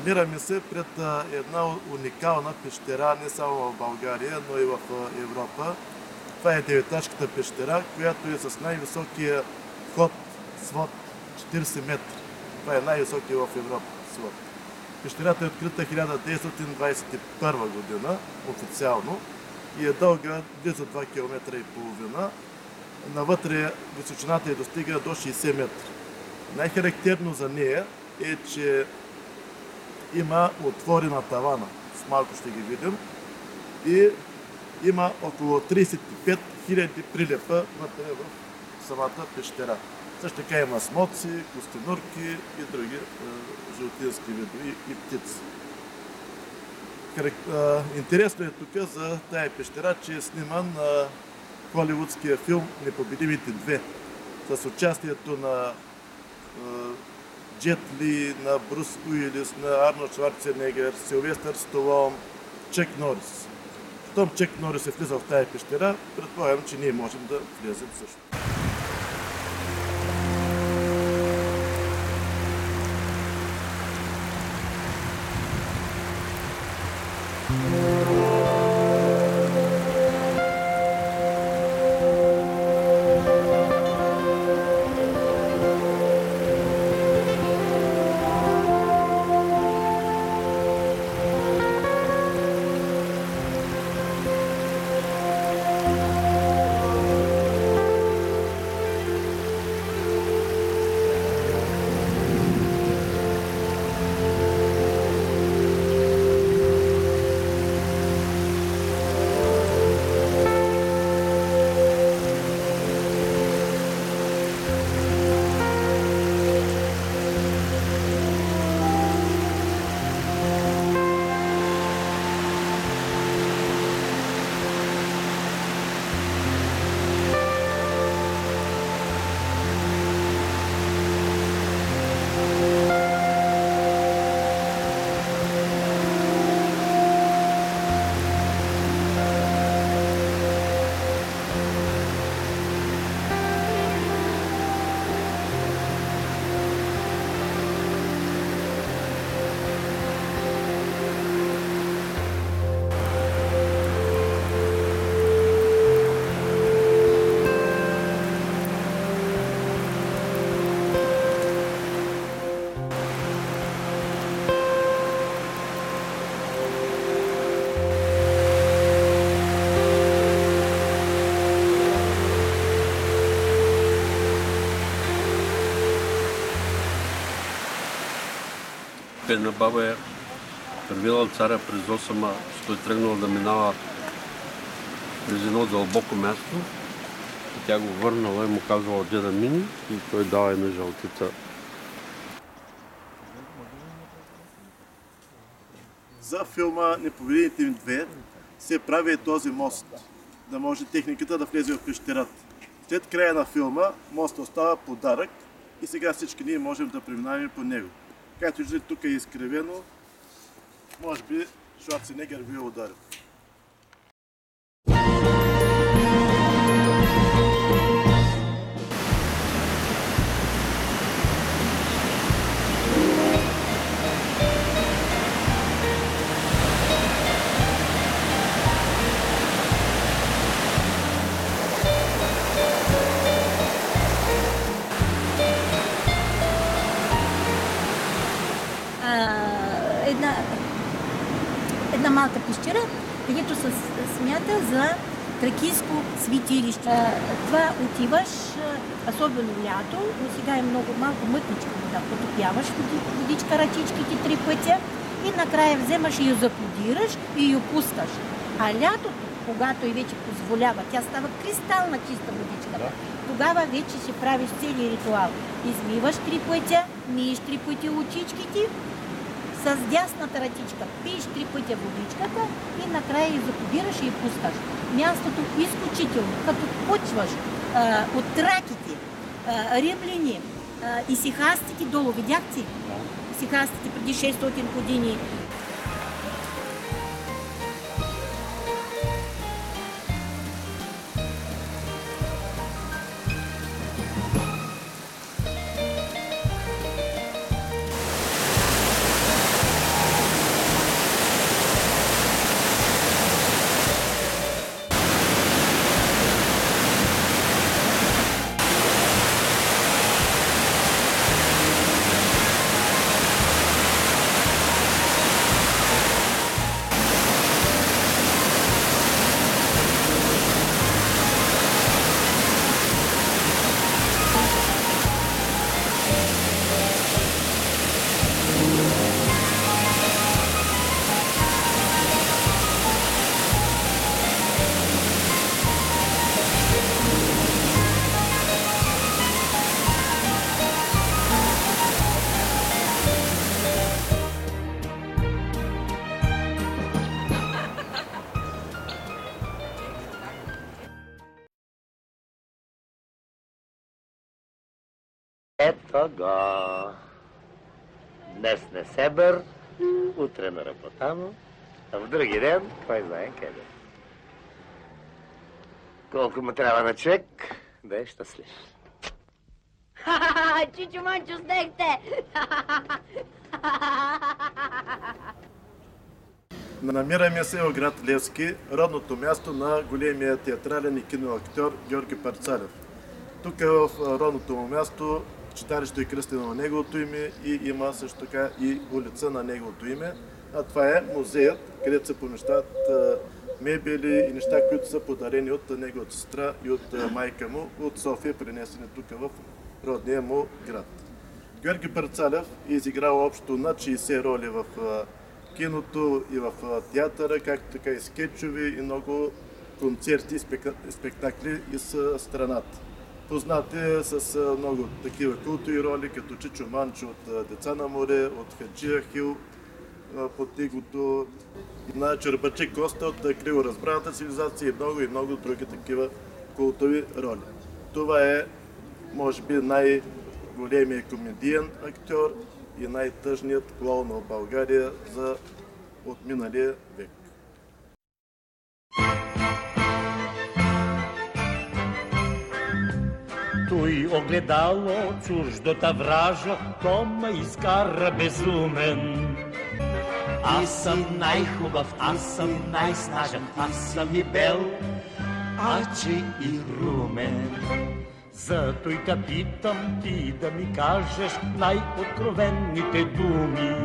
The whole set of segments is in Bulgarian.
Намираме се пред една уникална пещера, не само в България, но и в Европа. Това е Деветачката пещера, която е с най-високия вход, свод 40 метра. Това е най-високия в Европа свод. Пещерата е открита 1921 година, официално, и е дълга близо 2 км и половина. Навътре височината достига до 60 метра. Най-характерно за нея е, че има отвори на тавана, с малко ще ги видим, и има около 35 000 прилепа вътре в самата пещера. Също така има смоци, костенурки и други животински видове и птици. Интересно е тук за тая пещера, че е сниман холивудския филм "Непобедимите две" с участието на Джет Ли, на Брус Уилис, на Арнолд Шварценегер, Силвестър Сталон, Чак Норис. Щом Чак Норис е влизал в тая пещера, предполагам, че ние можем да влезем също. Една баба е привела царя през осама, той е тръгнал да минава през едно дълбоко място. И тя го върнала и му казвала где да мини и той дава една жълтица. За филма "Непобедимите две" се прави този мост, да може техниката да влезе в пещерата. След края на филма мостът остава подарък и сега всички ние можем да преминаваме по него. Както виждате, тук е изкривено, може би Шварценегер би ударил. Една малка пещера, където се смята за тракийско светилище. Това отиваш, особено лято, но сега е много малко мътничко да потопяваш водичка, ръчичките 3 пътя и накрая вземаш и я заподираш и я пускаш. А лятото, когато и вече позволява, тя става кристална чиста водичка. Да. Тогава вече си правиш цели ритуал. Измиваш 3 пътя, миеш 3 пъти очичките, с дясната ръчичка пиеш 3 пътя водичката и накрая я заподираш и я пускаш. Мястото изключително, като почваш от траките, римляни, исихастите долу, видяхте? Исихастите преди 600 години. Ето го. Днес не себър, утре на работа му, а в други ден, кой знае къде. Колко му трябва на човек да е щастлив. Чичо Манчо, снехте! Намираме се в град Левски, родното място на големия театрален и киноактьор Георги Парцалев. Тук в родното му място читалище е кръстено на неговото име и има също така и улица на неговото име. А това е музеят, където се помещават мебели и неща, които са подарени от неговата сестра и от майка му от София, принесени тук в родния му град. Георги Парцалев е изиграл общо над 60 роли в киното и в театъра, както така и скетчови и много концерти и спектакли из страната. Познат е с много такива култови роли, като Чичо Манчо от Деца на море, от Хаджи Ахил под игото, на Чербачи Коста от Криворазбраната цивилизация и много други такива култови роли. Това е, може би, най-големият комедиен актьор и най-тъжният клоун в България за от миналия век. Той огледало чуждота вража, то ме изкара безумен. Аз съм най-хубав, аз съм най-снажен, аз съм и бел, аче и румен. Зато и те питам ти да ми кажеш най-откровенните думи.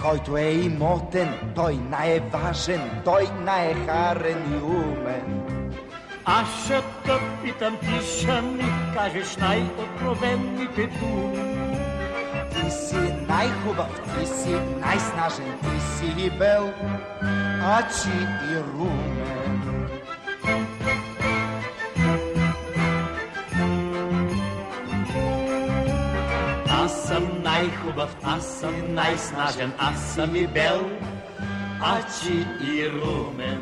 Който е имотен, той най-важен, той най-харен и умен. Аз ще те питам, ти ще ми кажеш най-откровенните думи. Ти си най-хубав, ти си най-снажен, ти си и бел, ачи и румен. Аз съм най-хубав, аз съм най-снажен, аз съм и бел, ачи и румен.